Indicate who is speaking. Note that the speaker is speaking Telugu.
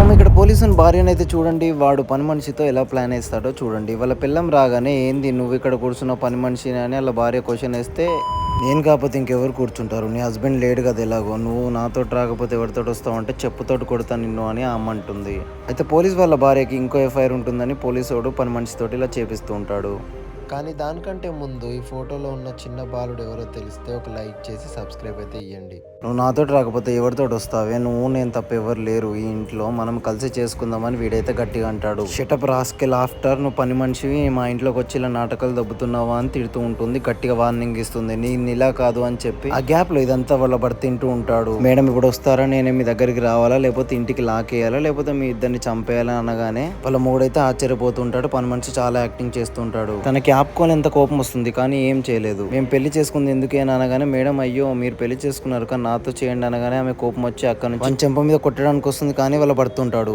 Speaker 1: మనం ఇక్కడ పోలీసుని భార్యనైతే చూడండి, వాడు పని మనిషితో ఎలా ప్లాన్ వేస్తాడో చూడండి. వాళ్ళ పిల్లం రాగానే ఏంది నువ్వు ఇక్కడ కూర్చున్న పని మనిషిని అని వాళ్ళ భార్య క్వశ్చన్ వేస్తే, నేను కాకపోతే ఇంకెవరు కూర్చుంటారు, నీ హస్బెండ్ లేడు కదా ఎలాగో, నువ్వు నాతోటి రాకపోతే ఎవరితోటి వస్తావు అంటే చెప్పుతోటి కొడతా నిన్ను అని ఆ అమ్మ అంటుంది. అయితే పోలీస్ వాళ్ళ భార్యకి ఇంకో ఎఫ్ఐఆర్ ఉంటుందని పోలీసు పని మనిషితోటి ఇలా చేపిస్తూ ఉంటాడు.
Speaker 2: కానీ దానికంటే ముందు ఈ ఫోటోలో ఉన్న చిన్న బాలుడు ఎవరో తెలిస్తే ఒక లైక్ చేసి సబ్స్క్రైబ్ అయితే ఇవ్వండి.
Speaker 1: నువ్వు నాతోటి రాకపోతే ఎవరితోటి వస్తావే, నువ్వు నేను తప్ప ఎవరు లేరు ఈ ఇంట్లో, మనం కలిసి చేసుకుందామని వీడైతే గట్టిగా అంటాడు. షటప్ రాస్కెల్, ఆఫ్టర్ నువ్వు పని మనిషివి మా ఇంట్లోకి వచ్చి ఇలా నాటకాలు దబ్బుతున్నావా అని తిడుతూ ఉంటుంది. గట్టిగా వార్నింగ్ ఇస్తుంది, నీ ఇలా కాదు అని చెప్పి. ఆ గ్యాప్ లో ఇదంతా వాళ్ళ భర్త తింటూ ఉంటాడు. మేడం ఇప్పుడు వస్తారా, నేనే మీ దగ్గరికి రావాలా, లేకపోతే ఇంటికి లాకేయాలా, లేకపోతే మీ ఇద్దరిని చంపేయాలా అనగానే వాళ్ళ మూడైతే ఆశ్చర్యపోతుంటాడు. పని మనిషి చాలా యాక్టింగ్ చేస్తుంటాడు. తనకి ఆపుకొని ఎంత కోపం వస్తుంది కానీ ఏం చేయలేదు. మేము పెళ్లి చేసుకుంది ఎందుకేనా అనగానే, మేడం అయ్యో మీరు పెళ్లి చేసుకున్నారు కానీ నాతో చేయండి అనగానే ఆమె కోపం వచ్చి అక్కడ నుంచి చెంప మీద కొట్టడానికి వస్తుంది కానీ వాళ్ళ పడుతుంటాడు.